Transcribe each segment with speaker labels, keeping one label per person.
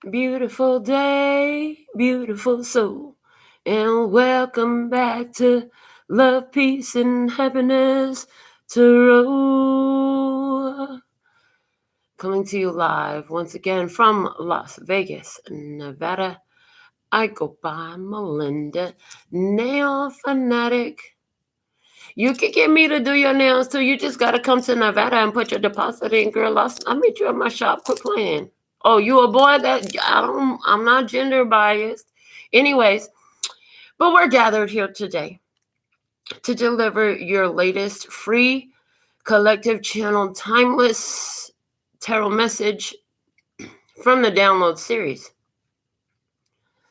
Speaker 1: Beautiful day, beautiful soul, and welcome back to Love, Peace, and Happiness Tarot. Coming to you live once again from Las Vegas, Nevada. I go by Melinda NailFanatic. You can get me to do your nails too. You just gotta come to Nevada and put your deposit in, girl. I'll meet you at my shop. Quit playing. Oh, you a boy? I'm not gender biased. Anyways, but we're gathered here today to deliver your latest free collective channel timeless tarot message from the download series.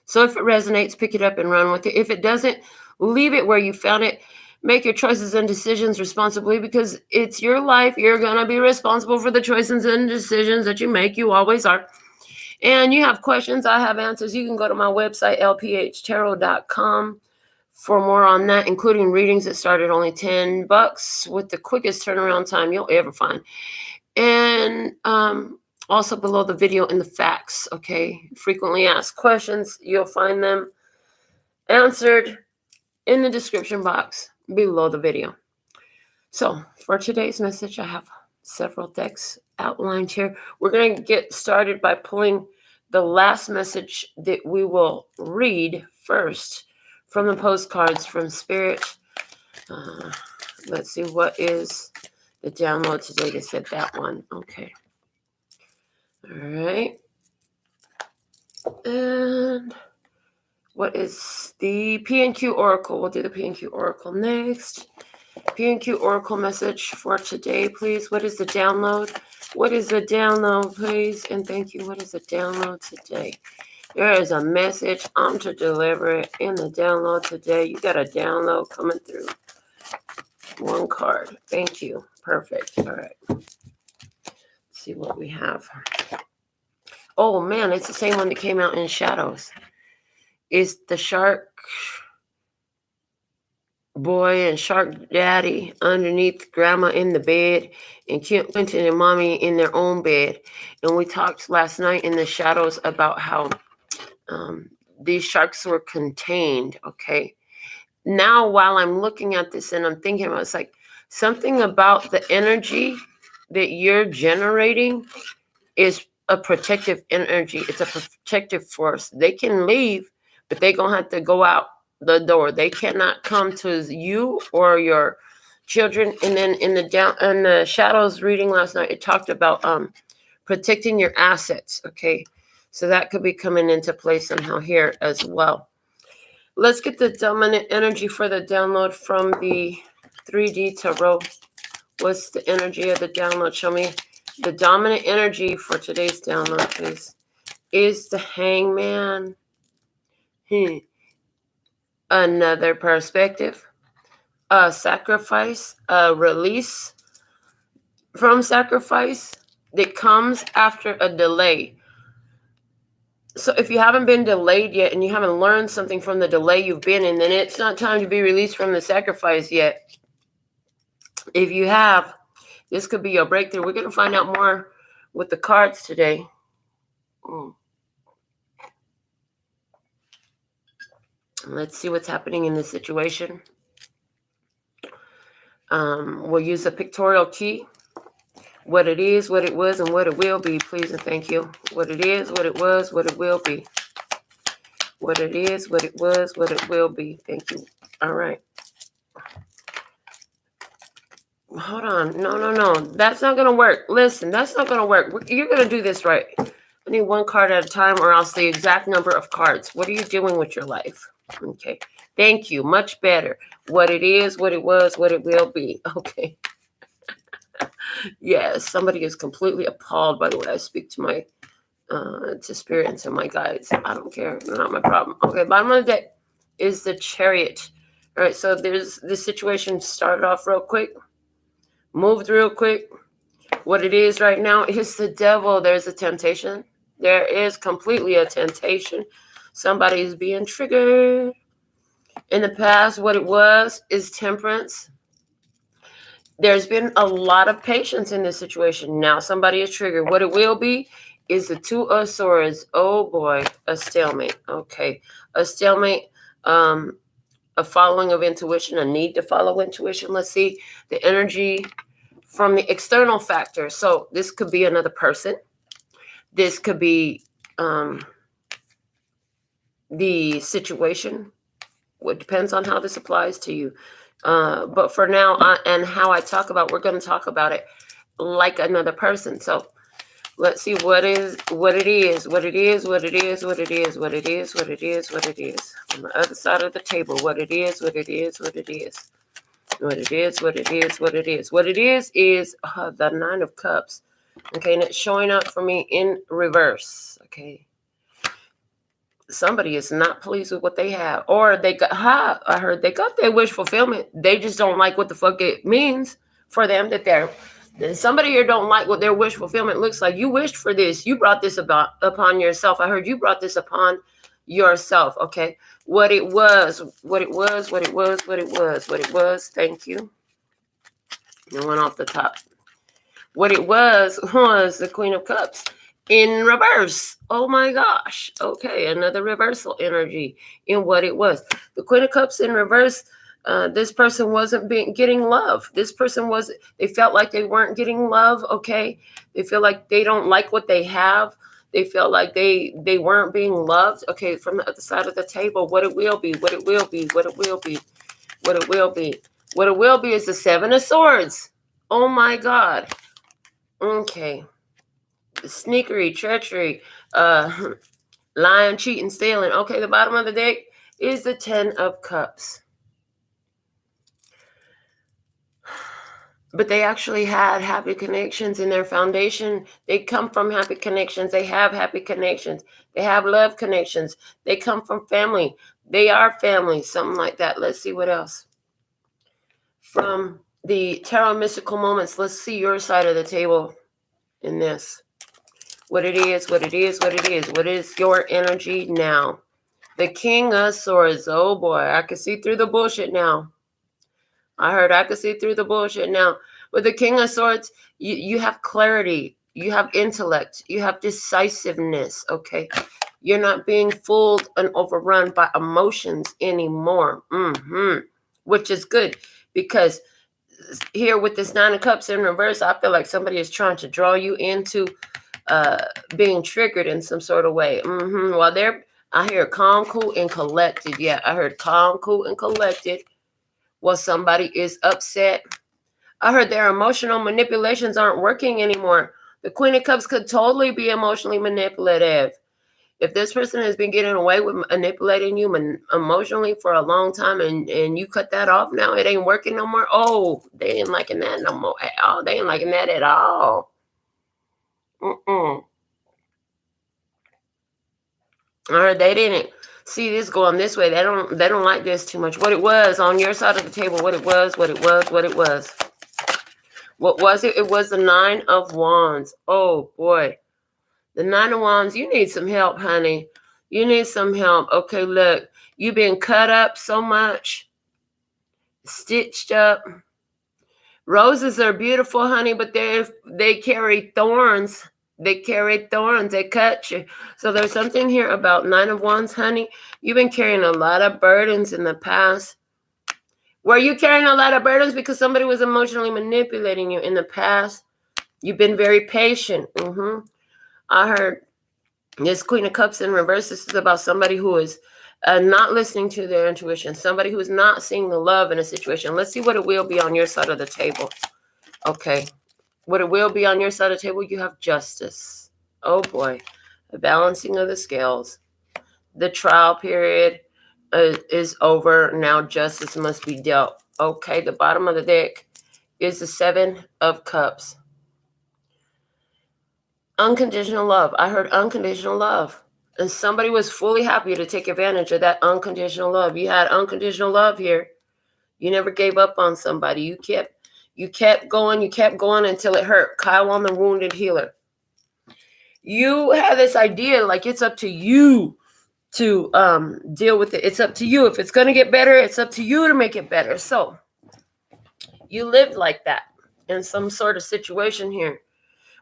Speaker 1: So if it resonates, pick it up and run with it. If it doesn't, leave it where you found it. Make your choices and decisions responsibly because it's your life. You're going to be responsible for the choices and decisions that you make. You always are. And you have questions, I have answers. You can go to my website, LPHtarot.com, for more on that, including readings that start at only $10 with the quickest turnaround time you'll ever find. And also below the video in the facts, okay? Frequently asked questions, you'll find them answered in the description box below the video. So for today's message, I have several decks outlined here. We're going to get started by pulling the last message that we will read first from the postcards from Spirit. Let's see, what is the download today? They said that one. Okay. All right. And what is the P&Q Oracle? We'll do the P&Q Oracle next. P&Q Oracle message for today, please. What is the download? What is the download, please? And thank you. What is the download today? There is a message. I'm to deliver it in the download today. You got a download coming through. One card. Thank you. Perfect. All right. Let's see what we have. Oh, man. It's the same one that came out in Shadows. It's the shark boy and shark daddy underneath grandma in the bed and Quentin and mommy in their own bed. And we talked last night in the shadows about how these sharks were contained. Okay. Now, while I'm looking at this and I'm thinking about, it's like something about the energy that you're generating is a protective energy. It's a protective force. They can leave, but they're going to have to go out the door. They cannot come to you or your children. And then in the shadows reading last night, it talked about protecting your assets. Okay, so that could be coming into play somehow here as well. Let's get the dominant energy for the download from the 3D tarot. What's the energy of the download? Show me the dominant energy for today's download, please. Is the Hangman. Another perspective, a sacrifice, a release from sacrifice that comes after a delay. So if you haven't been delayed yet and you haven't learned something from the delay you've been in, then it's not time to be released from the sacrifice yet. If you have, this could be your breakthrough. We're going to find out more with the cards today. Let's see what's happening in this situation. We'll use a pictorial key. What it is, what it was, and what it will be, please and thank you. What it is, what it was, what it will be. What it is, what it was, what it will be. Thank you. All right. Hold on. No. That's not going to work. Listen, that's not going to work. You're going to do this right. I need one card at a time or else the exact number of cards. What are you doing with your life? Okay. Thank you. Much better. What it is, what it was, what it will be. Okay. Yes, somebody is completely appalled by the way I speak to my to spirit and to my guides. I don't care. They're not my problem. Okay, bottom of the deck is the Chariot. All right, so there's this situation started off real quick, moved real quick. What it is right now is the devil. There's a temptation. There is completely a temptation. Somebody is being triggered. In the past, what it was is temperance. There's been a lot of patience in this situation. Now somebody is triggered. What it will be is the Two of Swords. Oh boy, a stalemate. Okay, a stalemate. A following of intuition, a need to follow intuition. Let's see the energy from the external factor. So this could be another person. This could be the situation. It depends on how this applies to you. But for now, and how I talk about, we're going to talk about it like another person. So let's see what it is. On the other side of the table, what it is. What it is is the Nine of Cups. Okay, and it's showing up for me in reverse. Okay. Somebody is not pleased with what they have. Or they got, I heard they got their wish fulfillment. They just don't like what the fuck it means for them that somebody here don't like what their wish fulfillment looks like. You wished for this. You brought this upon yourself. I heard you brought this upon yourself. Okay. What it was. Thank you. It went off the top. What it was the Queen of Cups in reverse. Oh my gosh. Okay. Another reversal energy in what it was. The Queen of Cups in reverse. This person wasn't getting love. This person they felt like they weren't getting love. Okay. They feel like they don't like what they have. They feel like they weren't being loved. Okay. From the other side of the table, what it will be is the Seven of Swords. Oh my God. Okay. Sneakery, treachery, lying, cheating, stealing. Okay. The bottom of the deck is the Ten of Cups. But they actually had happy connections in their foundation. They come from happy connections. They have happy connections. They have love connections. They come from family. They are family, something like that. Let's see what else. From the Tarot Mystical Moments, let's see your side of the table in this. What it is. What is your energy now? The King of Swords. Oh boy, I can see through the bullshit now. I can see through the bullshit now. With the King of Swords, you have clarity. You have intellect. You have decisiveness, okay? You're not being fooled and overrun by emotions anymore. Which is good, because here with this Nine of Cups in reverse, I feel like somebody is trying to draw you into being triggered in some sort of way. While I hear calm, cool, and collected. Yeah, I heard calm, cool, and collected. Well, somebody is upset. I heard their emotional manipulations aren't working anymore. The Queen of Cups could totally be emotionally manipulative. If this person has been getting away with manipulating you emotionally for a long time, and you cut that off now, it ain't working no more. Oh, they ain't liking that no more at all. They ain't liking that at all. I heard they didn't see this going this way. They don't like this too much. What it was on your side of the table, what it was. What was it? It was the Nine of Wands. Oh boy. The Nine of Wands, you need some help, honey. You need some help. Okay, look, you've been cut up so much, stitched up. Roses are beautiful, honey, but they carry thorns. They carry thorns. They cut you. So there's something here about Nine of Wands, honey. You've been carrying a lot of burdens in the past. Were you carrying a lot of burdens because somebody was emotionally manipulating you in the past? You've been very patient. I heard this Queen of Cups in reverse. This is about somebody who is not listening to their intuition. Somebody who is not seeing the love in a situation. Let's see what it will be on your side of the table. Okay. What it will be on your side of the table, you have Justice. Oh boy. The balancing of the scales. The trial period is over. Now justice must be dealt. Okay. The bottom of the deck is the Seven of Cups. Unconditional love. I heard unconditional love. And somebody was fully happy to take advantage of that unconditional love. You had unconditional love here. You never gave up on somebody. You kept going until it hurt. Kyle on the wounded healer. You have this idea like it's up to you to deal with it. It's up to you. If it's going to get better, it's up to you to make it better. So you lived like that in some sort of situation here.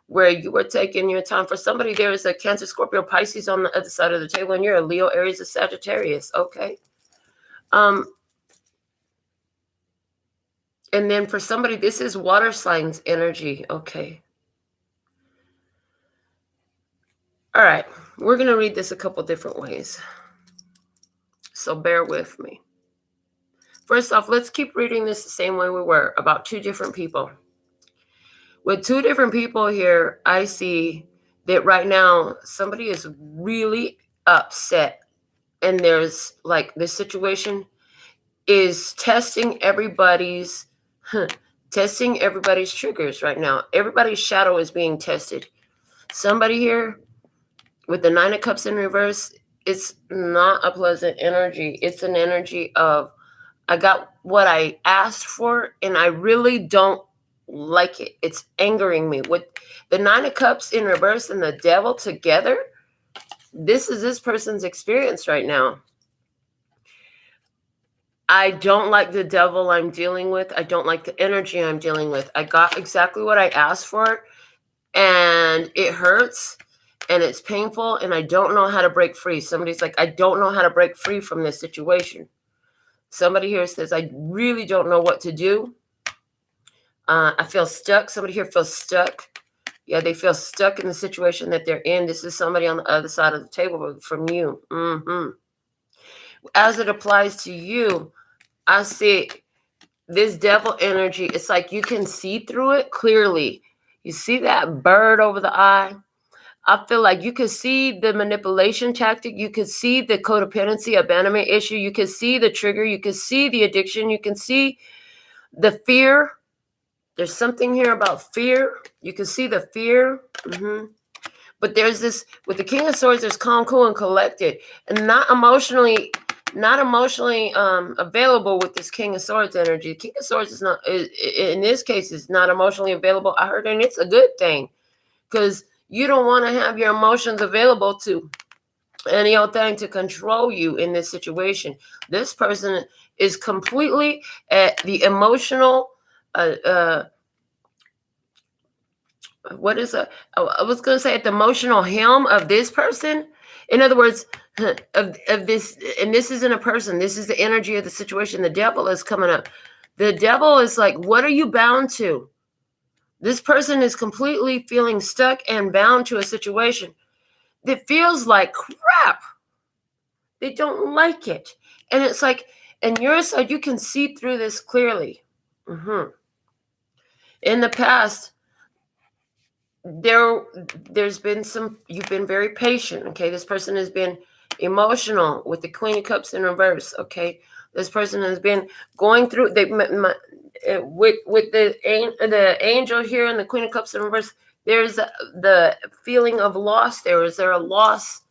Speaker 1: where you are taking your time. For somebody, there is a Cancer, Scorpio, Pisces on the other side of the table, and you're a Leo, Aries, or Sagittarius. Okay. And then for somebody, this is water signs energy. Okay. All right. We're going to read this a couple different ways. So bear with me. First off, let's keep reading this the same way we were, about two different people. With two different people here, I see that right now somebody is really upset. And there's like this situation is testing everybody's triggers right now. Everybody's shadow is being tested. Somebody here with the Nine of Cups in reverse, it's not a pleasant energy. It's an energy of, I got what I asked for and I really don't like it. It's angering me. With the Nine of Cups in reverse and the Devil together, this is this person's experience right now. I don't like the devil I'm dealing with. I don't like the energy I'm dealing with. I got exactly what I asked for, and it hurts, and it's painful, and I don't know how to break free. Somebody's like, I don't know how to break free from this situation. Somebody here says, I really don't know what to do. I feel stuck. Somebody here feels stuck. Yeah, they feel stuck in the situation that they're in. This is somebody on the other side of the table from you. As it applies to you, I see this devil energy. It's like you can see through it clearly. You see that bird over the eye? I feel like you could see the manipulation tactic. You could see the codependency, abandonment issue. You could see the trigger. You could see the addiction. You can see the fear. There's something here about fear. You can see the fear. But there's this, with the King of Swords, there's calm, cool, and collected. And not emotionally available with this King of Swords energy. The King of Swords is not, in this case, is not emotionally available. I heard, and it's a good thing, because you don't want to have your emotions available to any old thing to control you in this situation. This person is completely at the emotional, what is a, I was going to say at the emotional helm of this person. In other words, of this, and this isn't a person, this is the energy of the situation. The devil is coming up. The devil is like, what are you bound to? This person is completely feeling stuck and bound to a situation that feels like crap. They don't like it. And it's like, and your side, you can see through this clearly. In the past, there's been some, you've been very patient. Okay, this person has been emotional with the Queen of Cups in reverse. Okay, this person has been going through, with the angel here and the Queen of Cups in reverse. There's the feeling of loss. Is there a loss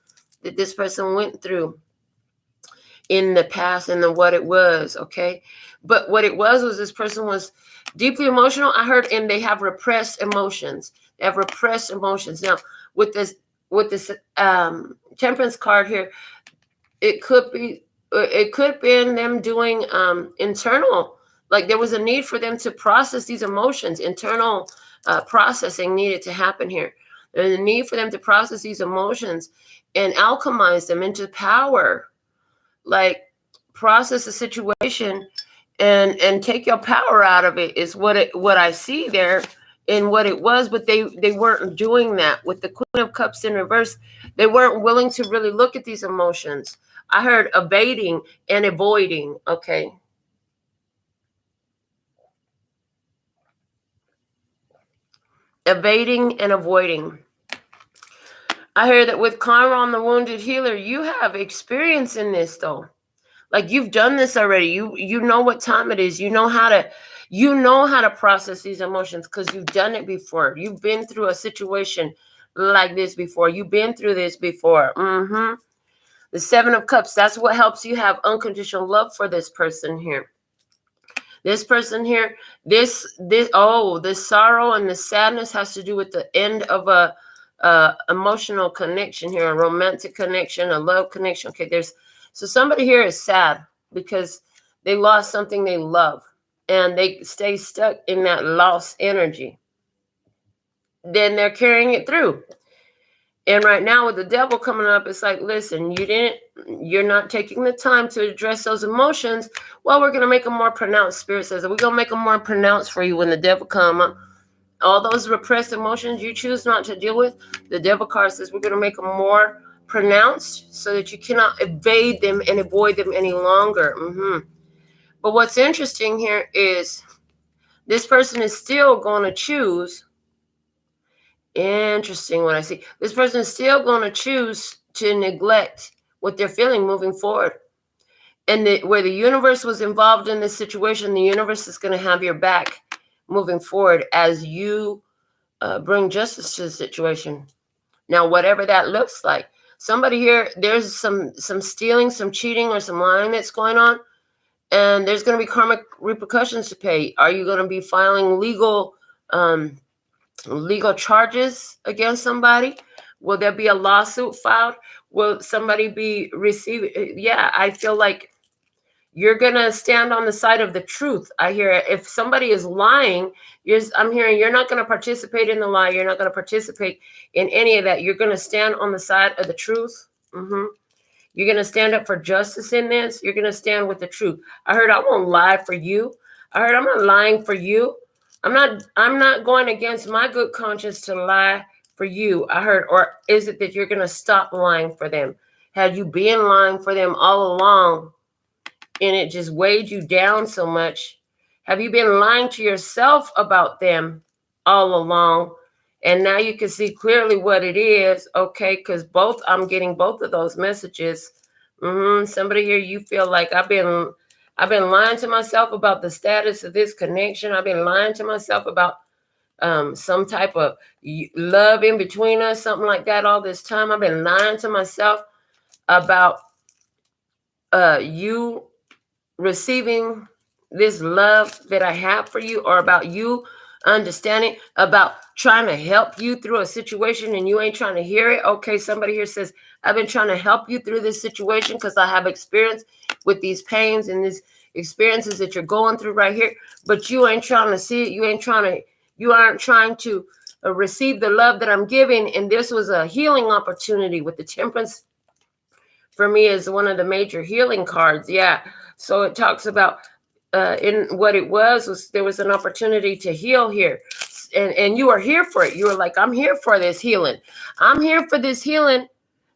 Speaker 1: that this person went through in the past, and then what it was? Okay, but what it was this person was deeply emotional. I heard, and they have repressed emotions. They have repressed emotions. Now, with this Temperance card here, it could be them doing internal, like there was a need for them to process these emotions. Internal processing needed to happen here. There's a need for them to process these emotions and alchemize them into power. Like, process the situation and take your power out of it is what I see there in what it was. But they weren't doing that with the Queen of Cups in reverse. They weren't willing to really look at these emotions. I heard evading and avoiding. Okay. Evading and avoiding. I heard that with Chiron, the wounded healer, you have experience in this though. Like, you've done this already. You know what time it is. You know how to process these emotions because you've done it before. You've been through a situation like this before. You've been through this before. The Seven of Cups, that's what helps you have unconditional love for this person here. This person here, this sorrow and the sadness has to do with the end of a emotional connection here, a romantic connection, a love connection. Okay, so somebody here is sad because they lost something they love and they stay stuck in that lost energy. then they're carrying it through. And right now with the devil coming up, it's like, listen, you're not taking the time to address those emotions. Well, we're going to make them more pronounced. Spirit says, we're going to make them more pronounced for you when the devil come up. All those repressed emotions you choose not to deal with, the devil card says we're going to make them more pronounced so that you cannot evade them and avoid them any longer. But what's interesting here is this person is still going to choose. Interesting what I see. This person is still going to choose to neglect what they're feeling moving forward. And where the universe was involved in this situation, the universe is going to have your back moving forward as you bring justice to the situation. Now, whatever that looks like, somebody here, there's some stealing, some cheating, or some lying that's going on, and there's going to be karmic repercussions to pay. Are you going to be filing legal charges against somebody? Will there be a lawsuit filed? Will somebody be receiving? Yeah, I feel like you're going to stand on the side of the truth. I hear it. If somebody is lying, I'm hearing you're not going to participate in the lie. You're not going to participate in any of that. You're going to stand on the side of the truth. You're going to stand up for justice in this. You're going to stand with the truth. I heard I won't lie for you. I heard I'm not lying for you. I'm not going against my good conscience to lie for you. I heard, or is it that you're going to stop lying for them? Had you been lying for them all along and it just weighed you down so much? Have you been lying to yourself about them all along? And now you can see clearly what it is, okay? Because I'm getting both of those messages. Somebody here, you feel like I've been lying to myself about the status of this connection. I've been lying to myself about some type of love in between us, something like that all this time. I've been lying to myself about you receiving this love that I have for you, or about you understanding, about trying to help you through a situation and you ain't trying to hear it. Okay, somebody here says, I've been trying to help you through this situation because I have experience with these pains and these experiences that you're going through right here, but you ain't trying to see it. You aren't trying to receive the love that I'm giving. And this was a healing opportunity with the Temperance. For me, is one of the major healing cards. Yeah. So it talks about in what it was there was an opportunity to heal here. And you are here for it. You were like, I'm here for this healing. I'm here for this healing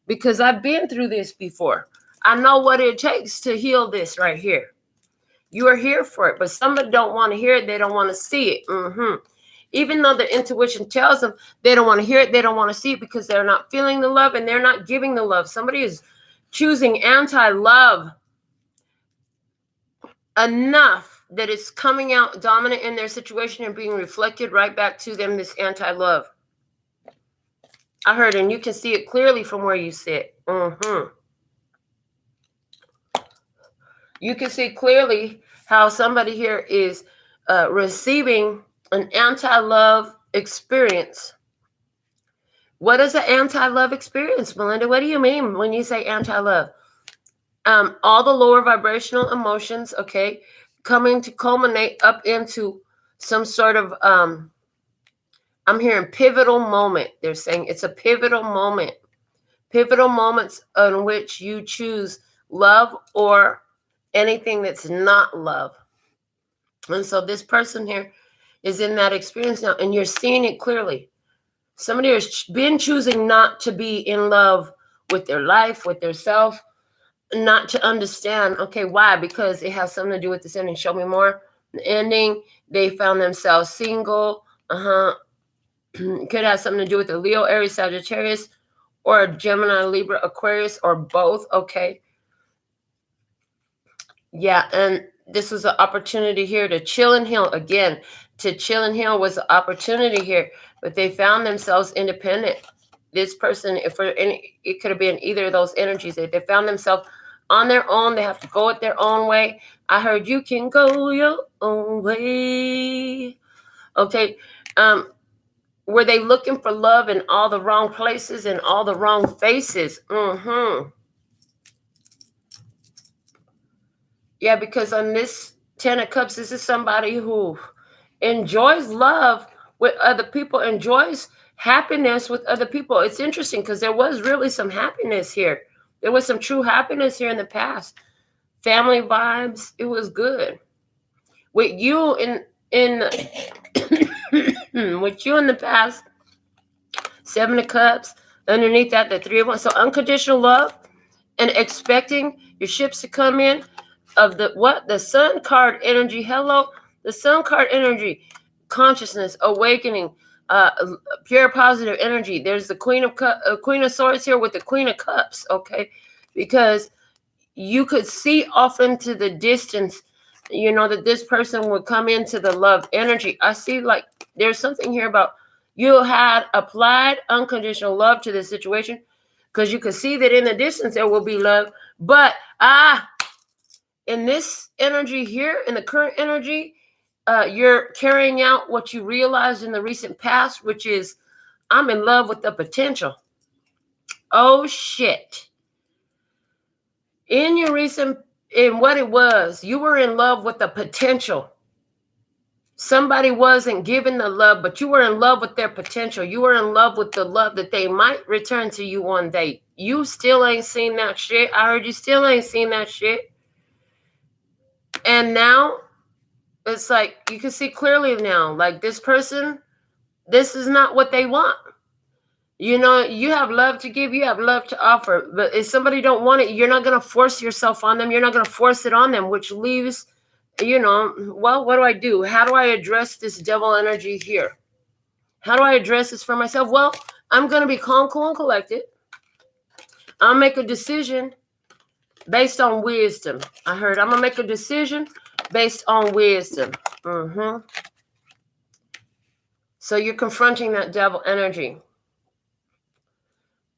Speaker 1: because I've been through this before. I know what it takes to heal this right here. You are here for it, but somebody don't want to hear it. They don't want to see it. Even though the intuition tells them they don't want to hear it, they don't want to see it because they're not feeling the love and they're not giving the love. Somebody is choosing anti-love enough that it's coming out dominant in their situation and being reflected right back to them, this anti-love. I heard, and you can see it clearly from where you sit. You can see clearly how somebody here is receiving an anti-love experience. What is an anti-love experience, Melinda? What do you mean when you say anti-love? All the lower vibrational emotions, okay, coming to culminate up into some sort of, I'm hearing pivotal moment. They're saying it's a pivotal moment. Pivotal moments in which you choose love or anything that's not love. And so this person here is in that experience now, and you're seeing it clearly. Somebody has been choosing not to be in love with their life, with their self, not to understand. Okay, why? Because it has something to do with this ending. Show me more. The ending, they found themselves single. Could have something to do with the Leo, Aries, Sagittarius, or a Gemini, Libra, Aquarius, or both. Okay. Yeah, and this was an opportunity here to chill and heal. Again, to chill and heal was an opportunity here, but they found themselves independent. This person, it could have been either of those energies. They found themselves on their own. They have to go it their own way. I heard you can go your own way. Okay. Were they looking for love in all the wrong places and all the wrong faces? Yeah, because on this 10 of Cups, this is somebody who enjoys love, with other people, enjoys happiness with other people. It's interesting because there was really some happiness here. There was some true happiness here in the past. Family vibes. It was good. With you in with you in the past, 7 of Cups. Underneath that, the 3 of Wands. So unconditional love and expecting your ships to come in of the Sun card energy. Hello, the Sun card energy, consciousness, awakening, pure positive energy. There's the Queen of Swords here with the Queen of Cups. Okay, because you could see off into the distance, that this person would come into the love energy. I see like there's something here about you had applied unconditional love to this situation because you could see that in the distance there will be love. But in this energy here, in the current energy, you're carrying out what you realized in the recent past, which is I'm in love with the potential. Oh, shit. In what it was, you were in love with the potential. Somebody wasn't given the love, but you were in love with their potential. You were in love with the love that they might return to you one day. You still ain't seen that shit. I heard you still ain't seen that shit. And now it's like you can see clearly now, like this person, this is not what they want. You have love to give, you have love to offer. But if somebody don't want it, you're not going to force yourself on them. You're not going to force it on them, which leaves well, what do I do? How do I address this devil energy here? How do I address this for myself? Well, I'm going to be calm, cool, and collected. I'll make a decision based on wisdom. I'm going to make a decision based on wisdom. So you're confronting that devil energy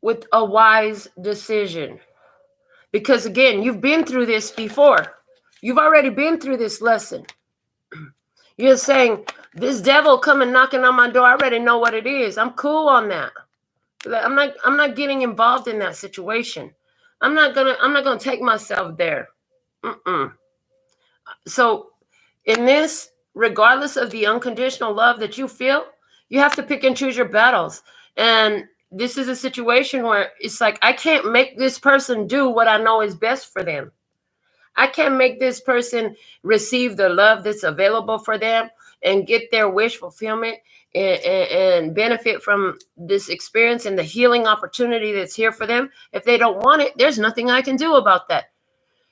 Speaker 1: with a wise decision. Because again, you've been through this before. You've already been through this lesson. You're saying, this devil coming knocking on my door, I already know what it is. I'm cool on that. I'm not getting involved in that situation. I'm not gonna take myself there. So in this, regardless of the unconditional love that you feel, you have to pick and choose your battles. And this is a situation where it's like, I can't make this person do what I know is best for them. I can't make this person receive the love that's available for them and get their wish fulfillment and benefit from this experience and the healing opportunity that's here for them. If they don't want it, there's nothing I can do about that.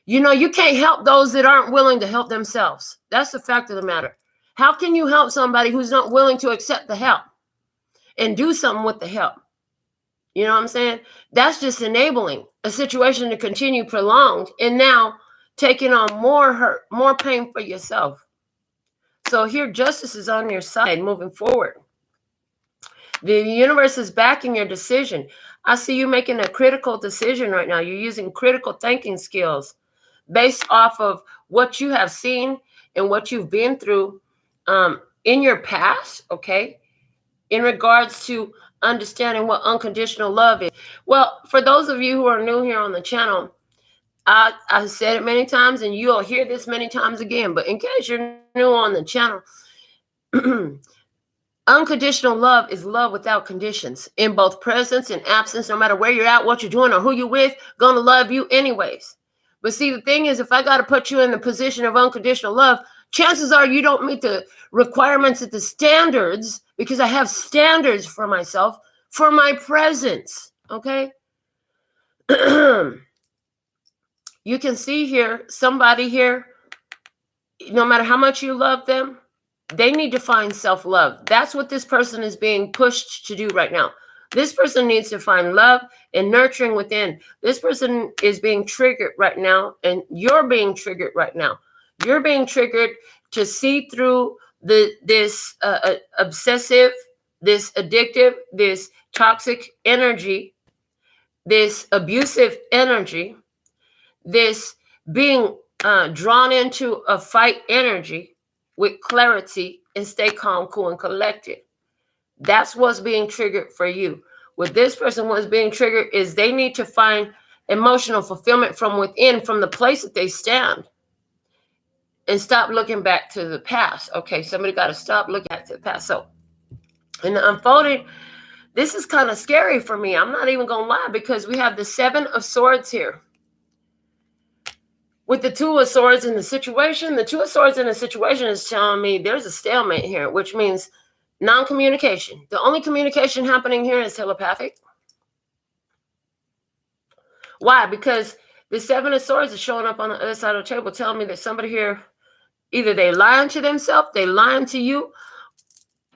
Speaker 1: You can't help those that aren't willing to help themselves. That's the fact of the matter. How can you help somebody who's not willing to accept the help and do something with the help? You know what I'm saying? That's just enabling a situation to continue prolonged and now taking on more hurt, more pain for yourself. So here, justice is on your side moving forward. The universe is backing your decision. I see you making a critical decision right now. You're using critical thinking skills based off of what you have seen and what you've been through in your past, okay? In regards to understanding what unconditional love is. Well, for those of you who are new here on the channel, I said it many times and you'll hear this many times again, but in case you're new on the channel, unconditional love is love without conditions in both presence and absence. No matter where you're at, what you're doing, or who you're with, gonna love you anyways. But see, the thing is, if I got to put you in the position of unconditional love, chances are you don't meet the requirements of the standards, because I have standards for myself for my presence, okay? You can see here, somebody here, no matter how much you love them, they need to find self-love. That's what this person is being pushed to do right now. This person needs to find love and nurturing within. This person is being triggered right now, and you're being triggered right now. You're being triggered to see through this obsessive, this addictive, this toxic energy, this abusive energy, this being drawn into a fight energy with clarity and stay calm, cool, and collected. That's what's being triggered for you. With this person, what's being triggered is they need to find emotional fulfillment from within, from the place that they stand, and stop looking back to the past. Okay, somebody got to stop looking back to the past. So And the unfolding, this is kind of scary for me. I'm not even going to lie, because we have the Seven of Swords here. With the Two of Swords in the situation, the Two of Swords in the situation is telling me there's a stalemate here, which means non-communication. The only communication happening here is telepathic. Why? Because the Seven of Swords is showing up on the other side of the table, telling me that somebody here, either they lying to themselves, they lying to you,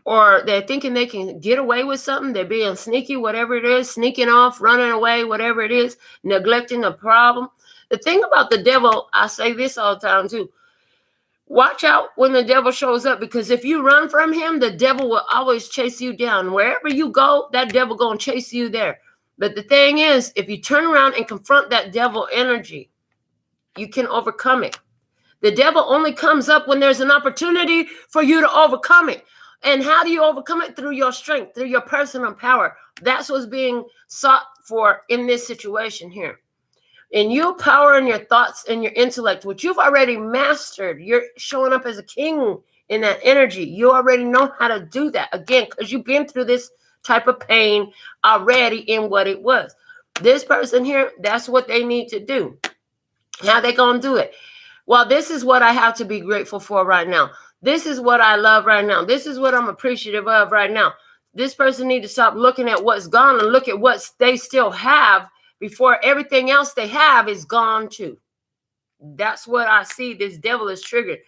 Speaker 1: or they're thinking they can get away with something. They're being sneaky, whatever it is, sneaking off, running away, whatever it is, neglecting the problem. The thing about the devil, I say this all the time too, watch out when the devil shows up, because if you run from him, the devil will always chase you down. Wherever you go, that devil going to chase you there. But the thing is, if you turn around and confront that devil energy, you can overcome it. The devil only comes up when there's an opportunity for you to overcome it. And how do you overcome it? Through your strength, through your personal power. That's what's being sought for in this situation here. And your power and your thoughts and your intellect, which you've already mastered, you're showing up as a king in that energy. You already know how to do that. Again, because you've been through this type of pain already in what it was. This person here, that's what they need to do. How they going to do it? Well, this is what I have to be grateful for right now. This is what I love right now. This is what I'm appreciative of right now. This person needs to stop looking at what's gone and look at what they still have before everything else they have is gone too. That's what I see. This devil is triggered.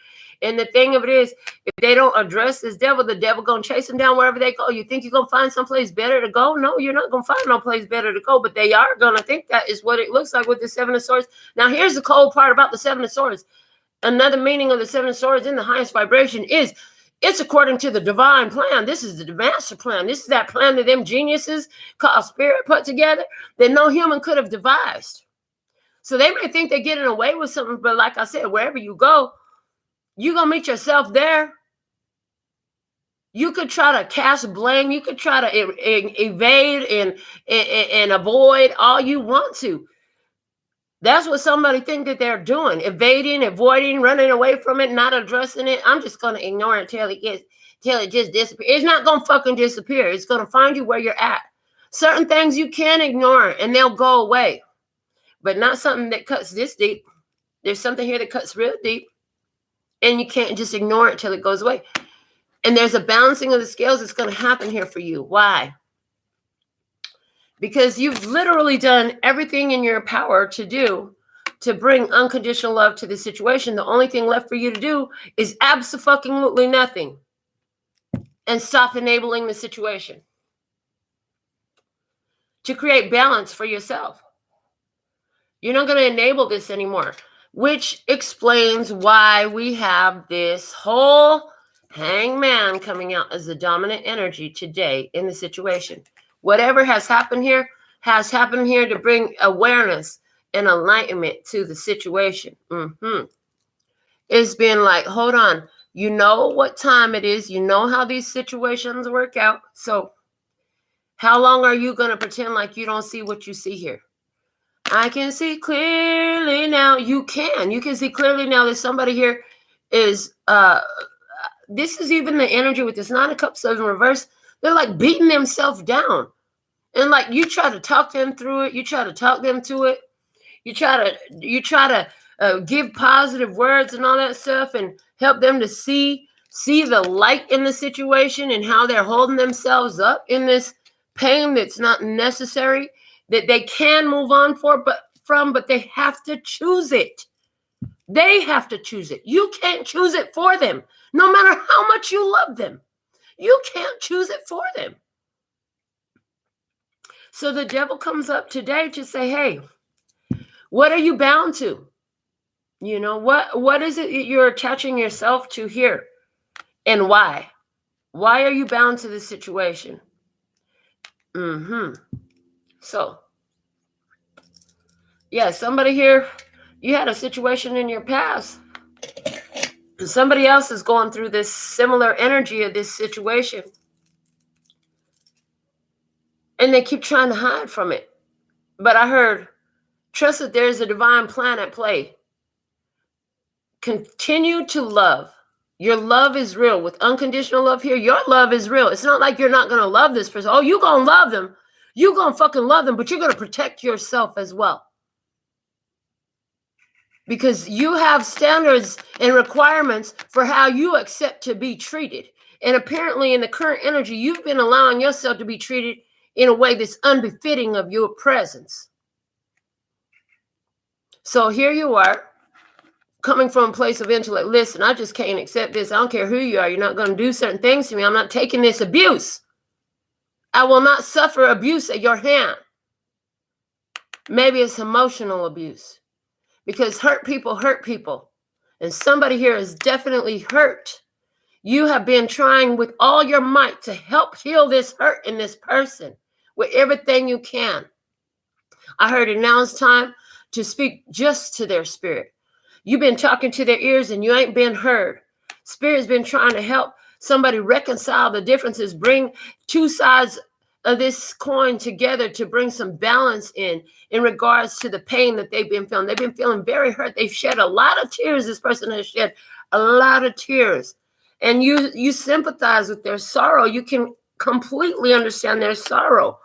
Speaker 1: And the thing of it is, if they don't address this devil, the devil going to chase them down wherever they go. You think you're going to find someplace better to go? No, you're not going to find no place better to go. But they are going to think that is what it looks like with the Seven of Swords. Now, here's the cold part about the Seven of Swords. Another meaning of the Seven of Swords in the highest vibration is it's according to the divine plan. This is the master plan. This is that plan that them geniuses called spirit put together that no human could have devised. So they may think they're getting away with something, but like I said, wherever you go, you're going to meet yourself there. You could try to cast blame. You could try to evade and avoid all you want to. That's what somebody think that they're doing. Evading, avoiding, running away from it, not addressing it. I'm just going to ignore it till it just disappears. It's not going to fucking disappear. It's going to find you where you're at. Certain things you can ignore and they'll go away. But not something that cuts this deep. There's something here that cuts real deep. And you can't just ignore it till it goes away. And there's a balancing of the scales that's going to happen here for you. Why? Because you've literally done everything in your power to do to bring unconditional love to the situation. The only thing left for you to do is abso-fucking-lutely nothing. And stop enabling the situation. To create balance for yourself. You're not going to enable this anymore. Which explains why we have this whole hangman coming out as the dominant energy today in the situation. Whatever has happened here to bring awareness and enlightenment to the situation. It's been like, hold on. You know what time it is. You know how these situations work out. So how long are you going to pretend like you don't see what you see here? I can see clearly now. You can see clearly now that somebody here is, this is even the energy with this Nine of Cups in reverse. They're like beating themselves down. And like you try to talk them through it. You try to talk them to it. You try to give positive words and all that stuff and help them to see the light in the situation and how they're holding themselves up in this pain that's not necessary, that they can move on but they have to choose it. They have to choose it. You can't choose it for them. No matter how much you love them, you can't choose it for them. So the devil comes up today to say, hey, what are you bound to? You know, what is it you're attaching yourself to here? And why? Why are you bound to this situation? So, yeah, somebody here, you had a situation in your past. And somebody else is going through this similar energy of this situation. And they keep trying to hide from it. But I heard, trust that there's a divine plan at play. Continue to love Your love is real. With unconditional love here, your love is real. It's not like you're not going to love this person. Oh, you're going to love them. You're going to fucking love them, but you're going to protect yourself as well. Because you have standards and requirements for how you accept to be treated. And apparently in the current energy, you've been allowing yourself to be treated in a way that's unbefitting of your presence. So here you are, coming from a place of intellect. Listen, I just can't accept this. I don't care who you are. You're not going to do certain things to me. I'm not taking this abuse. I will not suffer abuse at your hand. Maybe it's emotional abuse. Because hurt people hurt people. And somebody here is definitely hurt. You have been trying with all your might to help heal this hurt in this person with everything you can. I heard it. Now it's time to speak just to their spirit. You've been talking to their ears and you ain't been heard. Spirit's been trying to help somebody reconcile the differences, bring two sides of this coin together to bring some balance in regards to the pain that they've been feeling. They've been feeling very hurt. They've shed a lot of tears. This person has shed a lot of tears. And you sympathize with their sorrow. You can completely understand their sorrow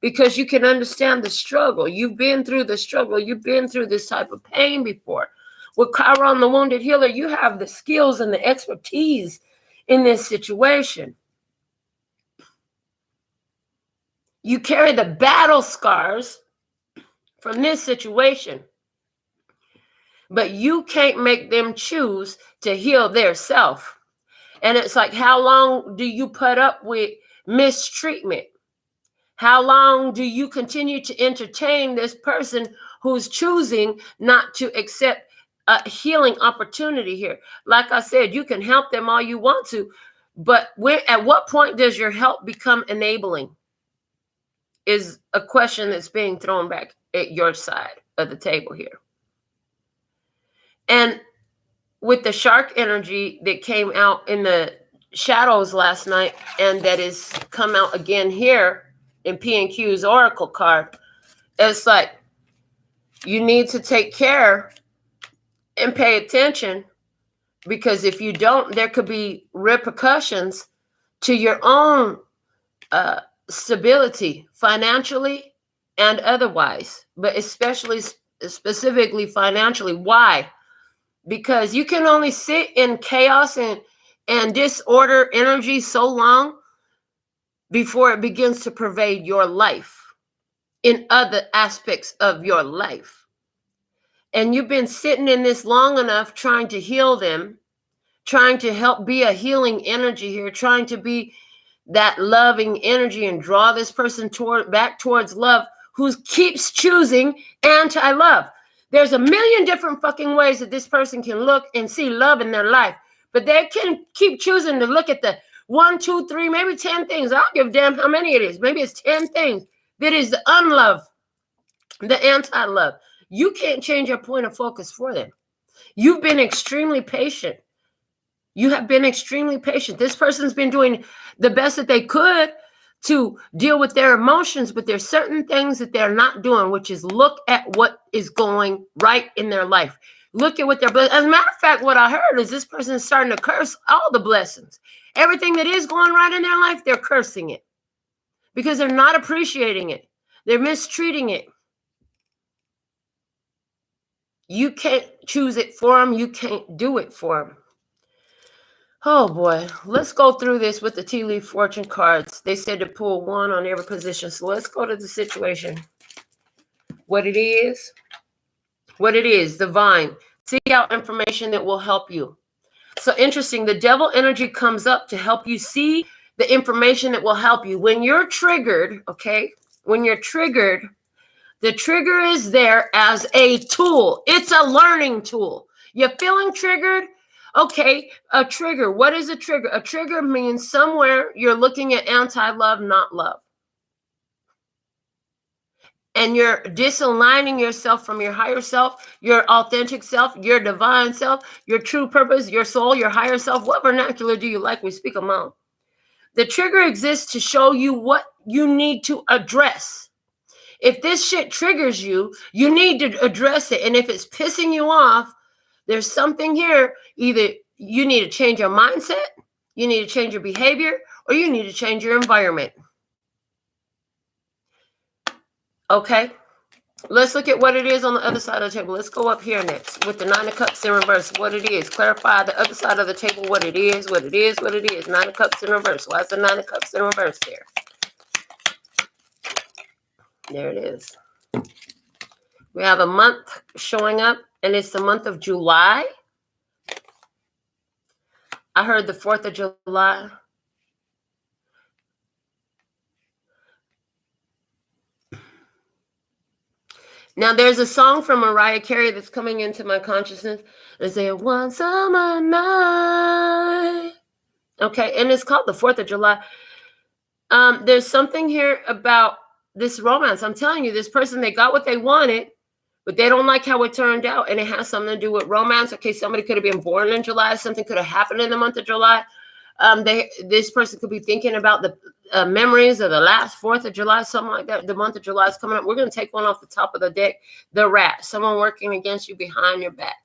Speaker 1: because you can understand the struggle. You've been through the struggle. You've been through this type of pain before. With Chiron, the wounded healer, you have the skills and the expertise in this situation. You carry the battle scars from this situation, but you can't make them choose to heal their self. And it's like, how long do you put up with mistreatment? How long do you continue to entertain this person who's choosing not to accept a healing opportunity here? Like I said, you can help them all you want to, but at what point does your help become enabling? Is a question that's being thrown back at your side of the table here. And with the shark energy that came out in the shadows last night, and that is come out again here in P&Q's Oracle card, it's like you need to take care and pay attention, because if you don't, there could be repercussions to your own stability financially and otherwise, but especially specifically financially. Why? Because you can only sit in chaos and disorder energy so long before it begins to pervade your life in other aspects of your life. And you've been sitting in this long enough trying to heal them, trying to help be a healing energy here, trying to be that loving energy and draw this person back towards love, who keeps choosing anti-love. There's a million different fucking ways that this person can look and see love in their life, but they can keep choosing to look at the 1, 2, 3, maybe 10 things. I don't give a damn how many it is. Maybe it's 10 things that is the unlove, the anti-love. You can't change your point of focus for them. You've been extremely patient. You have been extremely patient. This person's been doing the best that they could to deal with their emotions, but there's certain things that they're not doing, which is look at what is going right in their life. Look at what they're blessed. As a matter of fact, what I heard is this person is starting to curse all the blessings. Everything that is going right in their life, they're cursing it because they're not appreciating it. They're mistreating it. You can't choose it for them. You can't do it for them. Oh boy, let's go through this with the tea leaf fortune cards. They said to pull one on every position. So let's go to the situation. What it is, divine. Seek out information that will help you. So interesting, the devil energy comes up to help you see the information that will help you. When you're triggered, okay, the trigger is there as a tool. It's a learning tool. You're feeling triggered? Okay, a trigger. What is a trigger? A trigger means somewhere you're looking at anti-love, not love. And you're disaligning yourself from your higher self, your authentic self, your divine self, your true purpose, your soul, your higher self. What vernacular do you like? We speak them all. The trigger exists to show you what you need to address. If this shit triggers you, you need to address it. And if it's pissing you off, there's something here. Either You need to change your mindset, you need to change your behavior, or you need to change your environment. Okay? Let's look at what it is on the other side of the table. Let's go up here next with the Nine of Cups in reverse. What it is. Clarify the other side of the table, what it is, what it is, what it is. Nine of Cups in reverse. Why is the Nine of Cups in reverse there? There it is. We have a month showing up, and it's the month of July. I heard the 4th of July. Now, there's a song from Mariah Carey that's coming into my consciousness. They say, one summer night. Okay, and it's called the 4th of July. There's something here about this romance. I'm telling you, this person, they got what they wanted, but they don't like how it turned out, and it has something to do with romance. Okay, somebody could have been born in July. Something could have happened in the month of July. This person could be thinking about the memories of the last 4th of July, something like that. The month of July is coming up. We're going to take one off the top of the deck. The Rat. Someone working against you behind your back.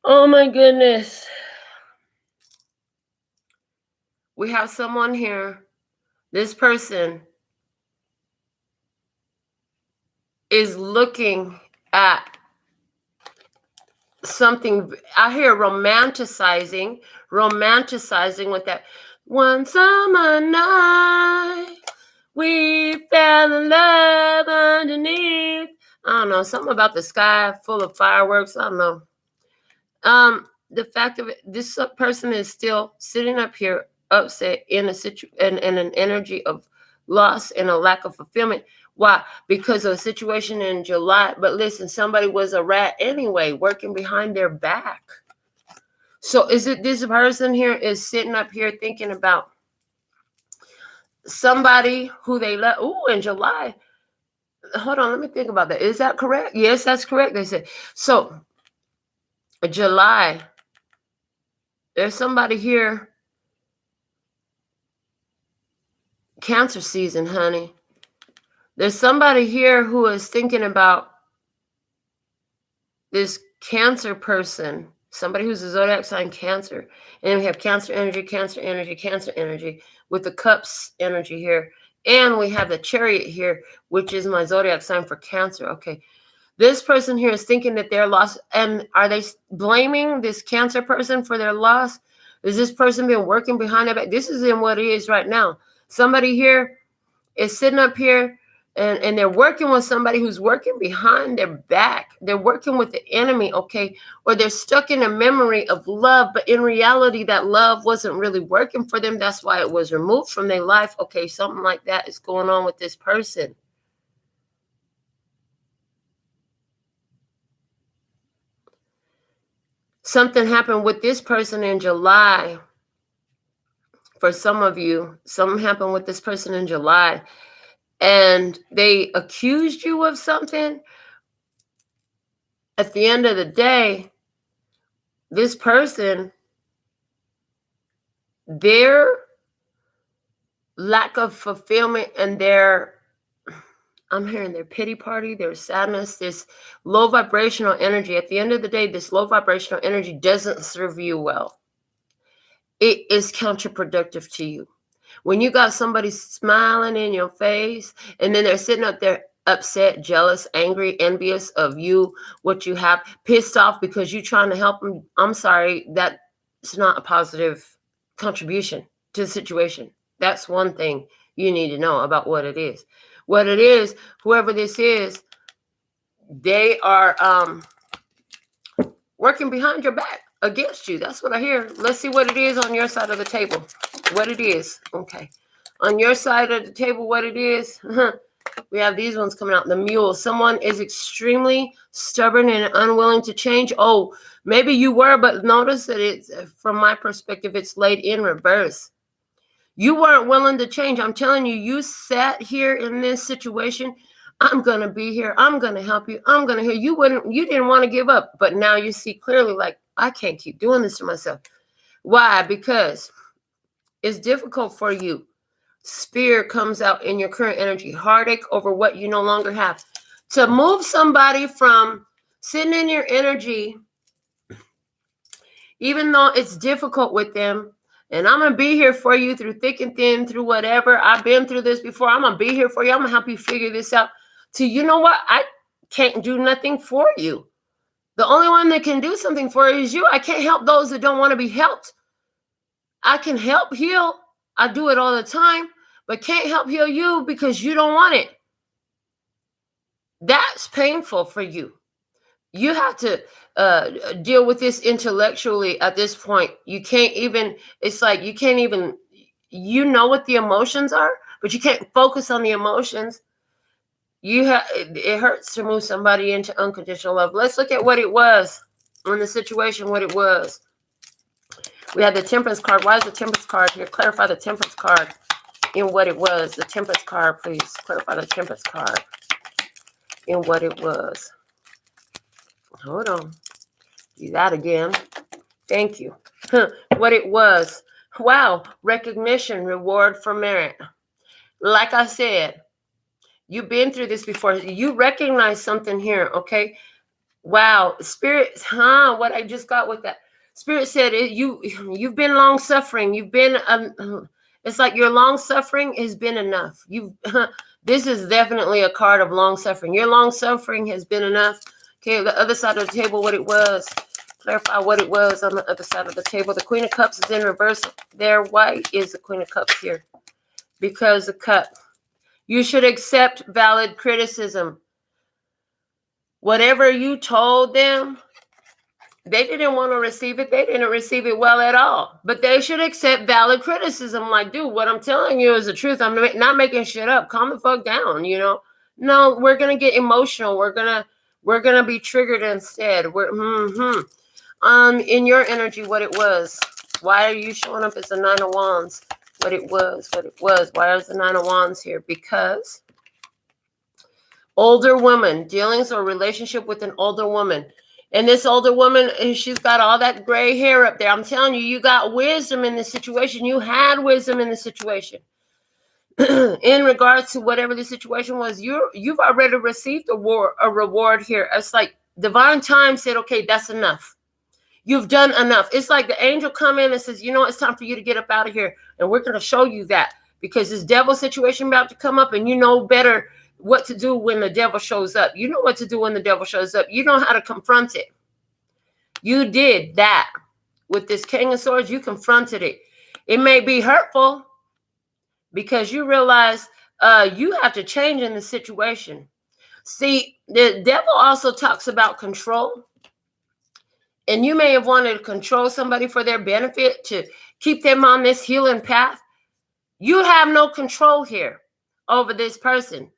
Speaker 1: Oh, my goodness. We have someone here. This person is looking at something. I hear romanticizing with that. One summer night, we fell in love underneath. I don't know, something about the sky full of fireworks. I don't know. The fact of it, this person is still sitting up here upset in an energy of loss and a lack of fulfillment. Why? Because of a situation in July. But listen, somebody was a rat anyway, working behind their back. So is it this person here is sitting up here thinking about somebody who they let? Ooh, in July. Hold on, let me think about that. Is that correct? Yes, that's correct. They said. So July, there's somebody here. Cancer season, honey. There's somebody here who is thinking about this Cancer person, somebody who's a zodiac sign Cancer. And we have Cancer energy, Cancer energy, Cancer energy with the Cups energy here. And we have the Chariot here, which is my zodiac sign for Cancer. Okay. This person here is thinking that they're lost. And are they blaming this Cancer person for their loss? Has this person been working behind their back? This is in what it is right now. Somebody here is sitting up here and they're working with somebody who's working behind their back. They're working with the enemy, okay? Or they're stuck in a memory of love, but in reality, that love wasn't really working for them. That's why it was removed from their life. Okay, something like that is going on with this person. Something happened with this person in July. For some of you, something happened with this person in July. And they accused you of something. At the end of the day, this person, their lack of fulfillment and I'm hearing their pity party, their sadness, this low vibrational energy. At the end of the day, this low vibrational energy doesn't serve you well. It is counterproductive to you. When you got somebody smiling in your face and then they're sitting up there upset, jealous, angry, envious of you, what you have, pissed off because you're trying to help them, I'm sorry, that's not a positive contribution to the situation. That's one thing you need to know about what it is. What it is, whoever this is, they are working behind your back against you. That's what I hear. Let's see what it is on your side of the table. What it is. Okay. On your side of the table, what it is. We have these ones coming out. The Mule. Someone is extremely stubborn and unwilling to change. Oh, maybe you were, but notice that it's, from my perspective, it's laid in reverse. You weren't willing to change. I'm telling you, you sat here in this situation. I'm going to be here. I'm going to help you. I'm going to hear you. You didn't want to give up, but now you see clearly, like, I can't keep doing this to myself. Why? Because it's difficult for you. Spear comes out in your current energy. Heartache over what you no longer have. To move somebody from sitting in your energy Even though it's difficult with them, and I'm going to be here for you through thick and thin, through whatever. I've been through this before. I'm going to be here for you. I'm going to help you figure this out. So you know what? I can't do nothing for you. The only one that can do something for you is you. I can't help those that don't want to be helped. I can help heal. I do it all the time, but can't help heal you because you don't want it. That's painful for you. You have to deal with this intellectually at this point. You can't even, it's like you can't even, you know what the emotions are, but you can't focus on the emotions. It hurts to move somebody into unconditional love. Let's look at what it was in the situation, what it was. We had the Temperance card. Why is the Temperance card here? Clarify the Temperance card in what it was. The Temperance card, please. Clarify the Temperance card in what it was. Hold on. Do that again. Thank you. What it was. Wow. Recognition, reward for merit. Like I said, you've been through this before. You recognize something here, okay? Wow. Spirit, what I just got with that. Spirit said, you've been long-suffering. You've been, it's like your long-suffering has been enough. This is definitely a card of long-suffering. Your long-suffering has been enough. Okay, the other side of the table, what it was. Clarify what it was on the other side of the table. The Queen of Cups is in reverse there. Why is the Queen of Cups here? Because the cup. You should accept valid criticism. Whatever you told them, they didn't want to receive it. They didn't receive it well at all. But they should accept valid criticism. Like, dude, what I'm telling you is the truth. I'm not making shit up. Calm the fuck down, you know? No, we're going to get emotional. We're going to be triggered instead. In your energy, what it was. Why are you showing up as the Nine of Wands? What it was. Why is the Nine of Wands here? Because older woman, dealings or relationship with an older woman. And this older woman, she's got all that gray hair up there. I'm telling you, you got wisdom in this situation. You had wisdom in the situation. In regards to whatever the situation was, you've already received a reward here. It's like divine time said, okay, that's enough. You've done enough. It's like the angel come in and says, you know, it's time for you to get up out of here. And we're going to show you that because this devil situation about to come up and you know better what to do when the devil shows up. You know what to do when the devil shows up. You know how to confront it. You did that with this King of Swords. You confronted it. It may be hurtful because you realize you have to change in the situation. See, the devil also talks about control. And you may have wanted to control somebody for their benefit, to keep them on this healing path. You have no control here over this person.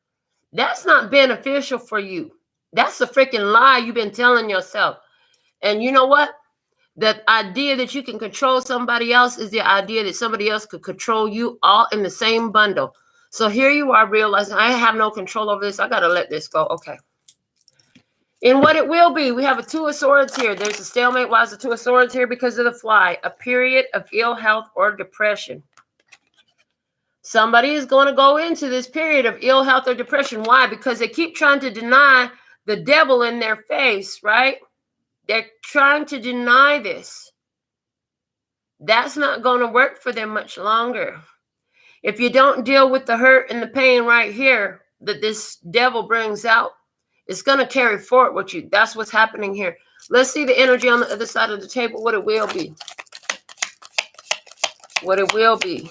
Speaker 1: That's not beneficial for you. That's a freaking lie you've been telling yourself. And you know what? The idea that you can control somebody else is the idea that somebody else could control you, all in the same bundle. So here you are realizing, I have no control over this. I got to let this go. Okay. In what it will be, we have a Two of Swords here. There's a stalemate. Why is the Two of Swords here? Because of the fly. A period of ill health or depression. Somebody is going to go into this period of ill health or depression. Why? Because they keep trying to deny the devil in their face, right? They're trying to deny this. That's not going to work for them much longer. If you don't deal with the hurt and the pain right here that this devil brings out, it's going to carry forward with you. That's what's happening here. Let's see the energy on the other side of the table, what it will be. What it will be.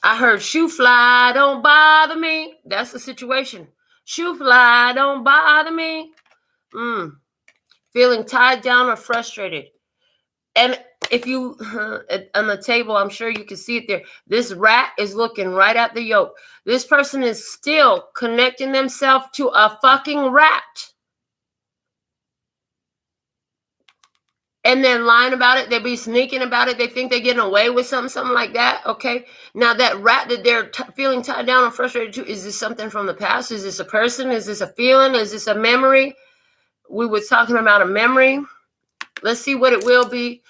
Speaker 1: I heard shoe fly, don't bother me. That's the situation. Shoe fly, don't bother me. Feeling tied down or frustrated. And if you, on the table, I'm sure you can see it there. This rat is looking right at the yoke. This person is still connecting themselves to a fucking rat. And then lying about it. They be sneaking about it. They think they're getting away with something like that. Okay. Now that rat that they're feeling tied down or frustrated to, is this something from the past? Is this a person? Is this a feeling? Is this a memory? We were talking about a memory. Let's see what it will be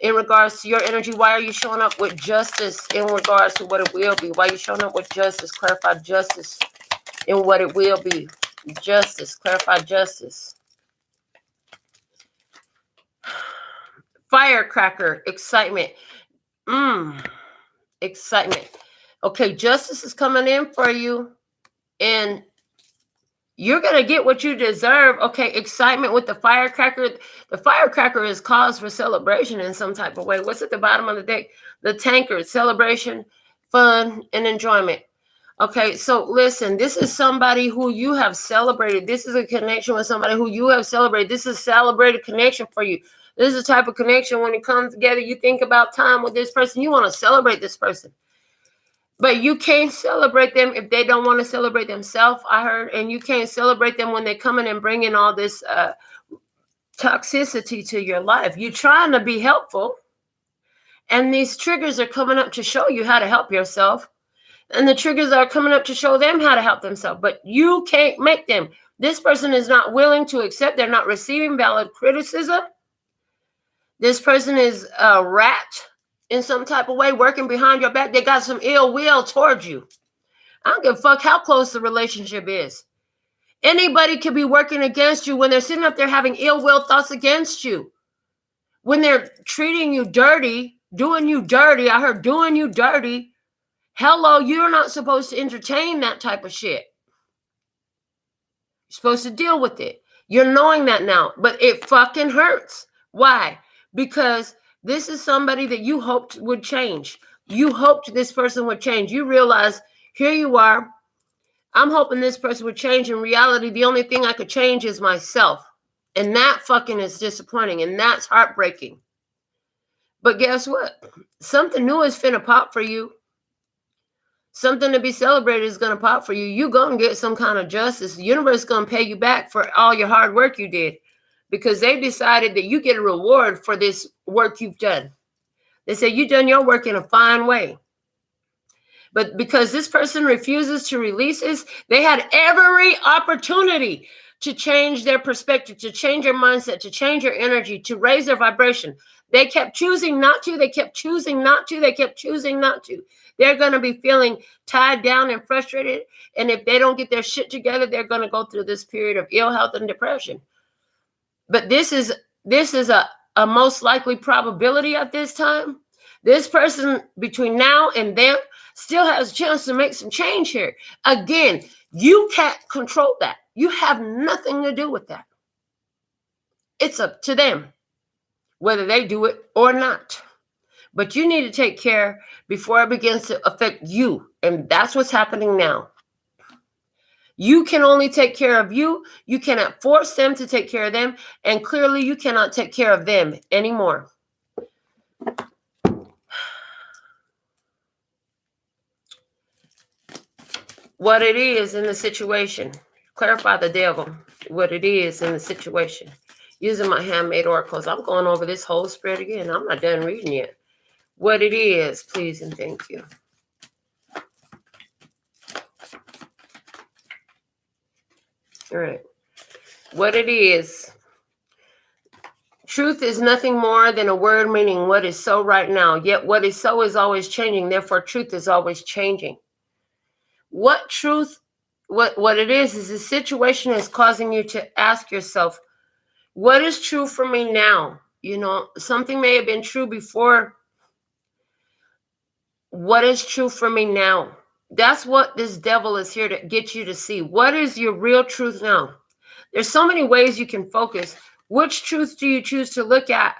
Speaker 1: in regards to your energy. Why are you showing up with justice in regards to what it will be? Why are you showing up with justice? Clarify justice in what it will be. Justice. Clarify justice. firecracker, excitement. Excitement. Okay, justice is coming in for you, and you're going to get what you deserve. Okay, excitement with the firecracker. The firecracker is cause for celebration in some type of way. What's at the bottom of the deck? The tankard, celebration, fun, and enjoyment. Okay, so listen, this is somebody who you have celebrated. This is a connection with somebody who you have celebrated. This is a celebrated connection for you. This is a type of connection when it comes together, you think about time with this person. You want to celebrate this person. But you can't celebrate them if they don't want to celebrate themselves, I heard. And you can't celebrate them when they come in and bring in all this toxicity to your life. You're trying to be helpful. And these triggers are coming up to show you how to help yourself. And the triggers are coming up to show them how to help themselves. But you can't make them. This person is not willing to accept. They're not receiving valid criticism. This person is a rat in some type of way, working behind your back. They got some ill will towards you. I don't give a fuck how close the relationship is. Anybody could be working against you when they're sitting up there having ill will thoughts against you. When they're treating you dirty, doing you dirty. I heard doing you dirty. Hello, you're not supposed to entertain that type of shit. You're supposed to deal with it. You're knowing that now, but it fucking hurts. Why? Because this is somebody that you hoped would change. You hoped this person would change. You realize, here you are. I'm hoping this person would change. In reality, the only thing I could change is myself. And that fucking is disappointing. And that's heartbreaking. But guess what? Something new is finna pop for you. Something to be celebrated is going to pop for you. You're going to get some kind of justice. The universe is going to pay you back for all your hard work you did. Because they decided that you get a reward for this work you've done. They said you've done your work in a fine way. But because this person refuses to release this, they had every opportunity to change their perspective, to change their mindset, to change their energy, to raise their vibration. They kept choosing not to. They kept choosing not to. They kept choosing not to. They're going to be feeling tied down and frustrated. And if they don't get their shit together, they're going to go through this period of ill health and depression. But this is a most likely probability at this time. This person between now and then still has a chance to make some change here. Again, you can't control that. You have nothing to do with that. It's up to them, whether they do it or not. But you need to take care before it begins to affect you. And that's what's happening now. You can only take care of you. You cannot force them to take care of them. And clearly you cannot take care of them anymore. What it is in the situation. Clarify the devil. What it is in the situation. Using my handmade oracles. I'm going over this whole spread again. I'm not done reading yet. What it is, please and thank you. All right. What it is. Truth is nothing more than a word meaning what is so right now. Yet what is so is always changing. Therefore, truth is always changing. What truth, what it is the situation is causing you to ask yourself, what is true for me now? You know, something may have been true before. What is true for me now? That's what this devil is here to get you to see. What is your real truth now? There's so many ways you can focus. Which truth do you choose to look at?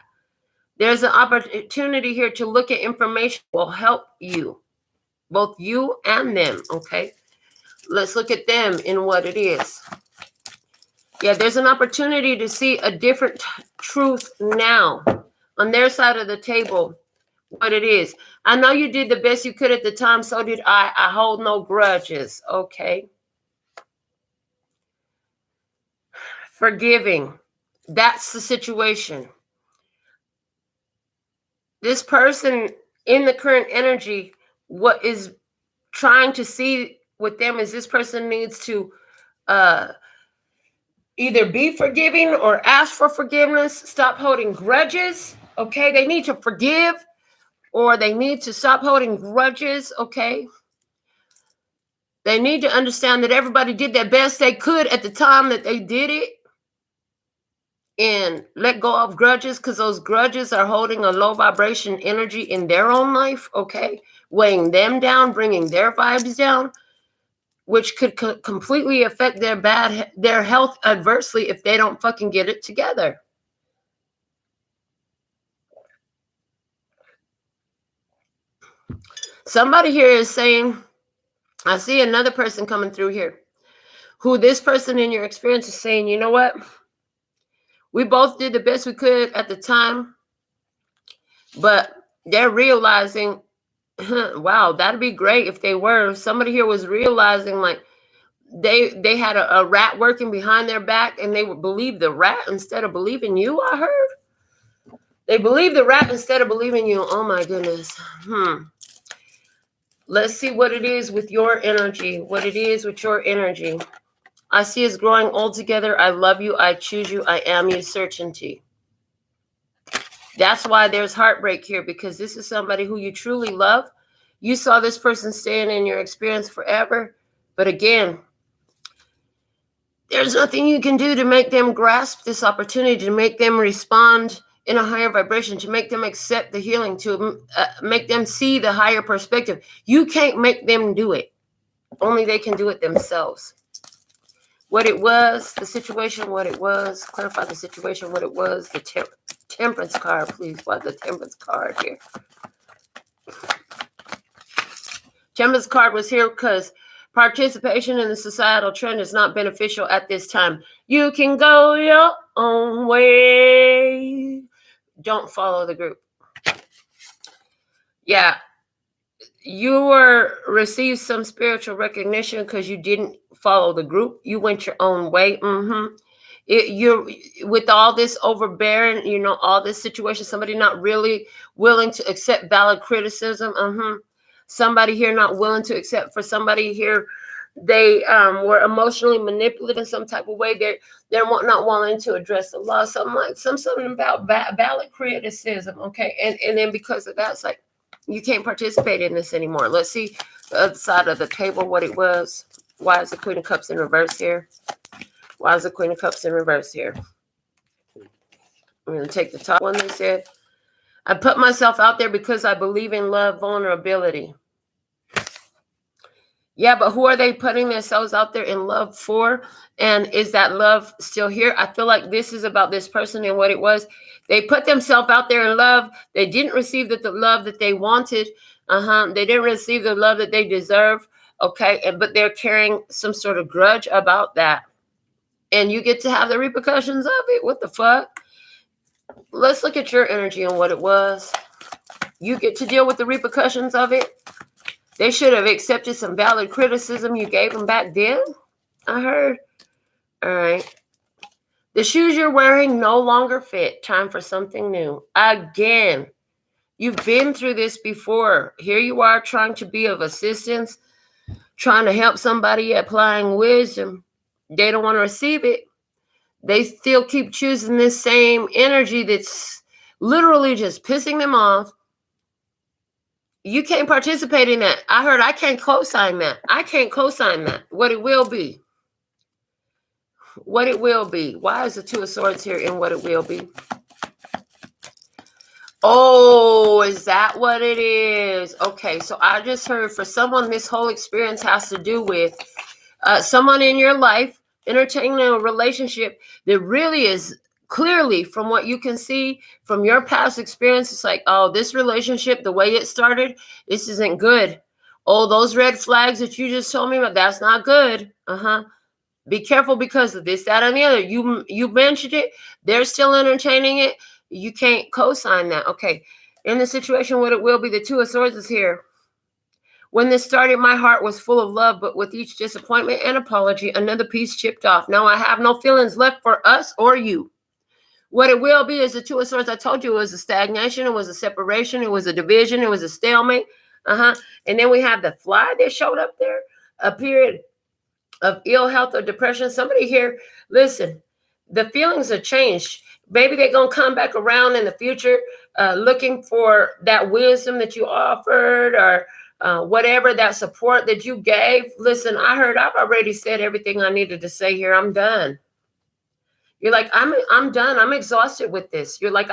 Speaker 1: There's an opportunity here to look at information that will help you. Both you and them, okay? Let's look at them in what it is. Yeah, there's an opportunity to see a different truth now. On their side of the table, what it is. I know you did the best you could at the time, so did I. I hold no grudges, okay? Forgiving. That's the situation. This person in the current energy, what is trying to see with them is this person needs to either be forgiving or ask for forgiveness. Stop holding grudges, okay? They need to forgive. Or they need to stop holding grudges, okay? They need to understand that everybody did their best they could at the time that they did it. and let go of grudges, because those grudges are holding a low vibration energy in their own life, okay? Weighing them down, bringing their vibes down, which could completely affect their health adversely if they don't fucking get it together. Somebody here is saying, I see another person coming through here, who this person in your experience is saying, you know what? We both did the best we could at the time, but they're realizing, wow, that'd be great if they were. Somebody here was realizing like they had a rat working behind their back, and they would believe the rat instead of believing you, I heard. They believe the rat instead of believing you. Oh my goodness. Let's see what it is with your energy. What it is with your energy. I see us growing old together. I love you. I choose you. I am you. Certainty. That's why there's heartbreak here, because this is somebody who you truly love. You saw this person staying in your experience forever. But again, there's nothing you can do to make them grasp this opportunity, to make them respond in a higher vibration, to make them accept the healing, to make them see the higher perspective. You can't make them do it. Only they can do it themselves. What it was, the situation, what it was, clarify the situation, what it was, the temperance card, please. What's the temperance card here? Temperance card was here because participation in the societal trend is not beneficial at this time. You can go your own way. Don't follow the group. Yeah. You received some spiritual recognition because you didn't follow the group. You went your own way. You're with all this overbearing, all this situation, somebody not really willing to accept valid criticism. Somebody here not willing to accept. For somebody here, they were emotionally manipulated in some type of way. They're not willing to address the law. Something about valid criticism. Okay, and then because of that, it's like, you can't participate in this anymore. Let's see the other side of the table, what it was. Why is the Queen of Cups in reverse here? Why is the Queen of Cups in reverse here? I'm going to take the top one. They said, I put myself out there because I believe in love, vulnerability. Yeah, but who are they putting themselves out there in love for? And is that love still here? I feel like this is about this person and what it was. They put themselves out there in love. They didn't receive the love that they wanted. They didn't receive the love that they deserve. Okay, but they're carrying some sort of grudge about that. And you get to have the repercussions of it. What the fuck? Let's look at your energy and what it was. You get to deal with the repercussions of it. They should have accepted some valid criticism you gave them back then, I heard. All right. The shoes you're wearing no longer fit. Time for something new. Again, you've been through this before. Here you are trying to be of assistance, trying to help somebody, applying wisdom. They don't want to receive it. They still keep choosing this same energy that's literally just pissing them off. You can't participate in that. I heard I can't co-sign that. I can't co-sign that. What it will be. What it will be. Why is the Two of Swords here in what it will be? Oh, is that what it is? Okay, so I just heard for someone, this whole experience has to do with someone in your life entertaining a relationship that really is clearly, from what you can see from your past experience, it's like, oh, this relationship, the way it started, this isn't good. Oh, those red flags that you just told me about, that's not good. Be careful because of this, that, and the other. You mentioned it. They're still entertaining it. You can't co-sign that. Okay. In the situation, what it will be, the Two of Swords is here. When this started, my heart was full of love, but with each disappointment and apology, another piece chipped off. Now I have no feelings left for us or you. What it will be is the Two of Swords. I told you it was a stagnation. It was a separation. It was a division. It was a stalemate. And then we have the fly that showed up there. A period of ill health or depression. Somebody here, listen, the feelings have changed. Maybe they're going to come back around in the future looking for that wisdom that you offered or whatever, that support that you gave. Listen, I heard I've already said everything I needed to say here. I'm done. You're like, I'm done. I'm exhausted with this. You're like,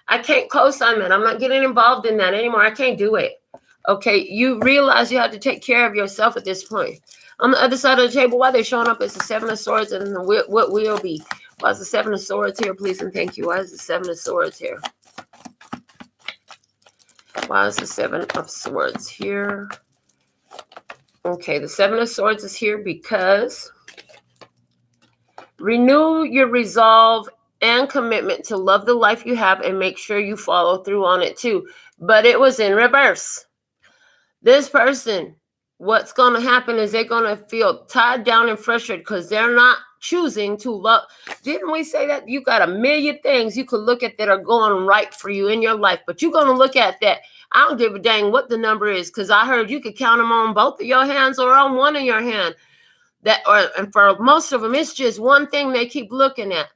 Speaker 1: I can't co-sign that. I'm not getting involved in that anymore. I can't do it. Okay, you realize you have to take care of yourself at this point. On the other side of the table, why they're showing up is the Seven of Swords and what will be. Why is the Seven of Swords here, please and thank you? Why is the Seven of Swords here? Why is the Seven of Swords here? Okay, the Seven of Swords is here because renew your resolve and commitment to love the life you have and make sure you follow through on it too. But it was in reverse. This person, what's going to happen is they're going to feel tied down and frustrated because they're not choosing to love. Didn't we say that you got a million things you could look at that are going right for you in your life, but you're going to look at that. I don't give a dang what the number is, because I heard you could count them on both of your hands or on one of your hand. And for most of them, it's just one thing they keep looking at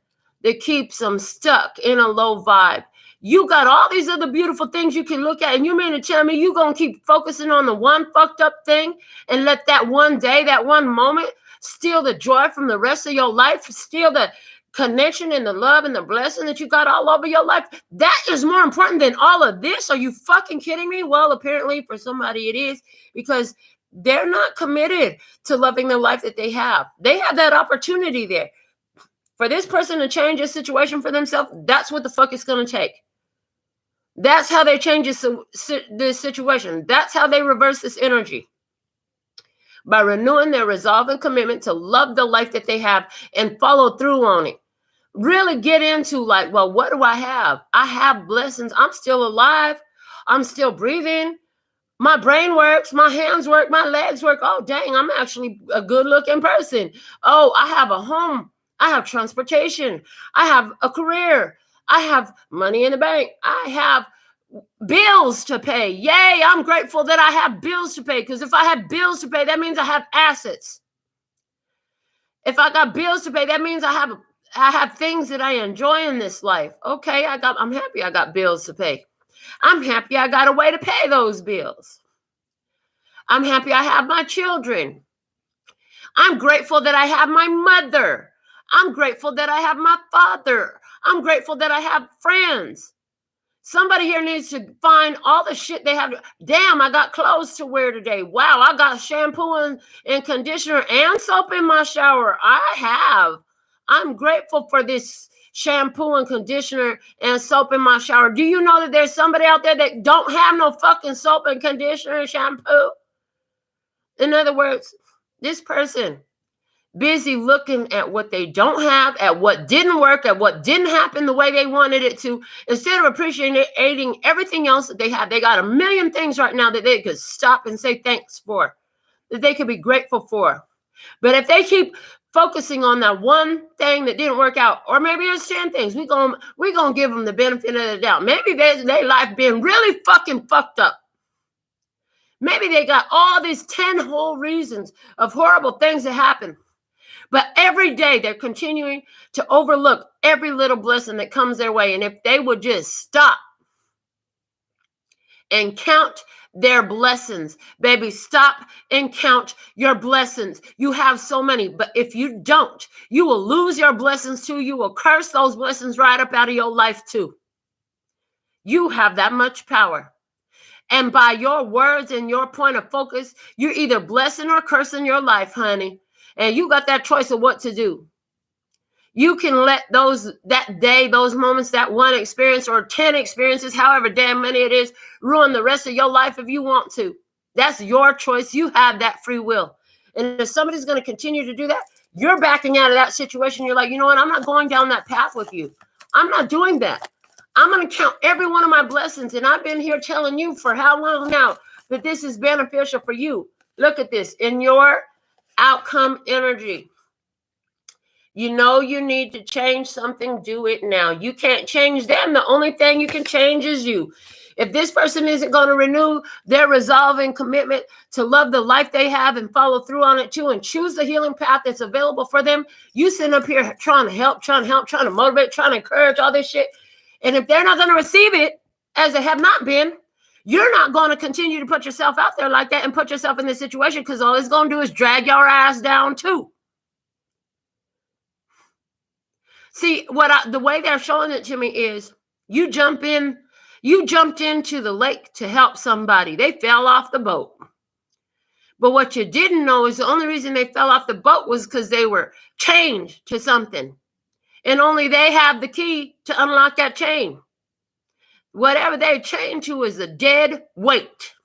Speaker 1: that keeps them stuck in a low vibe. You got all these other beautiful things you can look at, and you mean to tell me you're going to keep focusing on the one fucked up thing and let that one day, that one moment steal the joy from the rest of your life, steal the connection and the love and the blessing that you got all over your life? That is more important than all of this. Are you fucking kidding me? Well, apparently for somebody it is, because they're not committed to loving the life that they have. They have that opportunity there. For this person to change a situation for themselves, that's what the fuck it's going to take. That's how they change this situation. That's how they reverse this energy. By renewing their resolve and commitment to love the life that they have and follow through on it. Really get into like, well, what do I have? I have blessings. I'm still alive. I'm still breathing. My brain works. My hands work. My legs work. Oh, dang, I'm actually a good looking person. Oh, I have a home. I have transportation. I have a career. I have money in the bank. I have bills to pay. Yay, I'm grateful that I have bills to pay, because if I have bills to pay, that means I have assets. If I got bills to pay, that means I have things that I enjoy in this life. Okay, I'm happy I got bills to pay. I'm happy I got a way to pay those bills. I'm happy I have my children. I'm grateful that I have my mother. I'm grateful that I have my father. I'm grateful that I have friends. Somebody here needs to find all the shit they have. Damn, I got clothes to wear today. Wow, I got shampoo and conditioner and soap in my shower. I'm grateful for this shampoo and conditioner and soap in my shower. Do you know that there's somebody out there that don't have no fucking soap and conditioner and shampoo? In other words, this person busy looking at what they don't have, at what didn't work, at what didn't happen the way they wanted it to, instead of appreciating everything else that they have. They got a million things right now that they could stop and say thanks for, that they could be grateful for. But if they keep focusing on that one thing that didn't work out, or maybe there's 10 things, we're gonna give them the benefit of the doubt. Maybe their life been really fucking fucked up. Maybe they got all these 10 whole reasons of horrible things that happen. But every day they're continuing to overlook every little blessing that comes their way. And if they would just stop and count their blessings, baby, stop and count your blessings. You have so many, but if you don't, you will lose your blessings too. You will curse those blessings right up out of your life too. You have that much power. And by your words and your point of focus, you're either blessing or cursing your life, honey. And you got that choice of what to do. You can let that day, those moments, that one experience or 10 experiences, however damn many it is, ruin the rest of your life if you want to. That's your choice. You have that free will. And if somebody's going to continue to do that, you're backing out of that situation. You're like, you know what? I'm not going down that path with you. I'm not doing that. I'm going to count every one of my blessings. And I've been here telling you for how long now that this is beneficial for you. Look at this. In your outcome energy, you know you need to change something, do it now. You can't change them. The only thing you can change is you. If this person isn't going to renew their resolve and commitment to love the life they have and follow through on it too, and choose the healing path that's available for them, you sit up here trying to help, trying to motivate, trying to encourage all this shit. And if they're not going to receive it, as they have not been, you're not going to continue to put yourself out there like that and put yourself in this situation, because all it's going to do is drag your ass down too. See, the way they're showing it to me is you jumped into the lake to help somebody. They fell off the boat. But what you didn't know is the only reason they fell off the boat was because they were chained to something. And only they have the key to unlock that chain. Whatever they're chained to is a dead weight.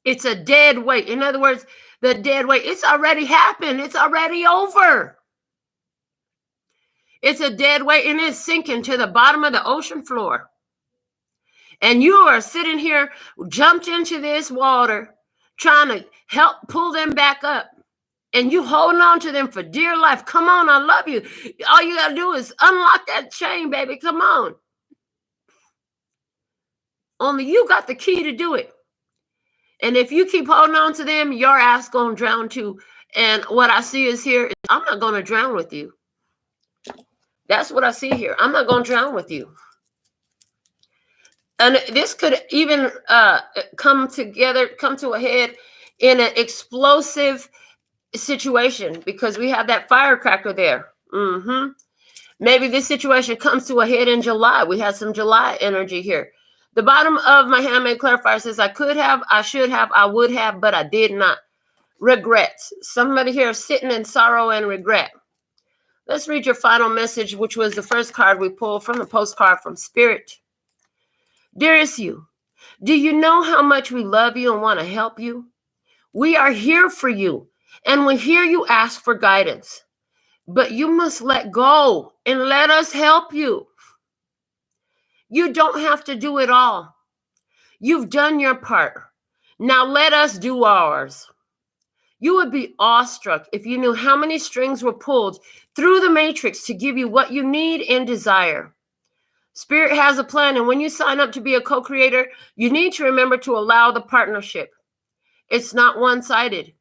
Speaker 1: It's a dead weight. In other words, the dead weight, it's already happened. It's already over. It's a dead weight and it's sinking to the bottom of the ocean floor. And you are sitting here, jumped into this water, trying to help pull them back up. And you holding on to them for dear life. Come on, I love you. All you got to do is unlock that chain, baby. Come on. Only you got the key to do it. And if you keep holding on to them, your ass going to drown too. And what I see is here, I'm not going to drown with you. That's what I see here. I'm not going to drown with you. And this could even come to a head in an explosive situation because we have that firecracker there. Maybe this situation comes to a head in July. We have some July energy here. The bottom of my handmade clarifier says I could have, I should have, I would have, but I did not. Regrets. Somebody here is sitting in sorrow and regret. Let's read your final message, which was the first card we pulled from the postcard from Spirit. Dearest you, do you know how much we love you and want to help you? We are here for you, and we hear you ask for guidance. But you must let go and let us help you. You don't have to do it all. You've done your part. Now let us do ours. You would be awestruck if you knew how many strings were pulled through the matrix to give you what you need and desire. Spirit has a plan, and when you sign up to be a co-creator, you need to remember to allow the partnership. It's not one-sided.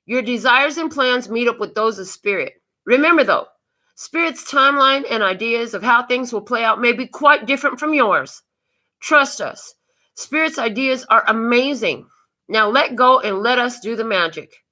Speaker 1: Your desires and plans meet up with those of Spirit. Remember, though, Spirit's timeline and ideas of how things will play out may be quite different from yours. Trust us. Spirit's ideas are amazing. Now let go and let us do the magic.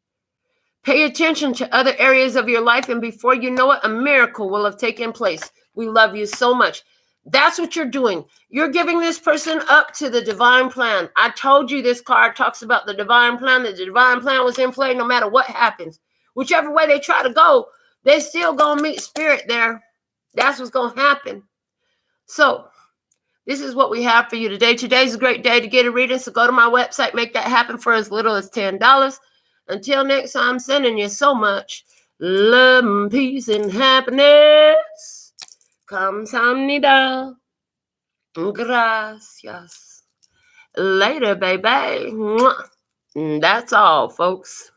Speaker 1: Pay attention to other areas of your life, and before you know it, a miracle will have taken place. We love you so much. That's what you're doing. You're giving this person up to the divine plan. I told you this card talks about the divine plan. The divine plan was in play no matter what happens. Whichever way they try to go, they're still going to meet Spirit there. That's what's going to happen. So this is what we have for you today. Today's a great day to get a reading, so go to my website. Make that happen for as little as $10. Until next time, I'm sending you so much love, peace, and happiness. Kamsahamnida. Gracias. Later, baby. That's all, folks.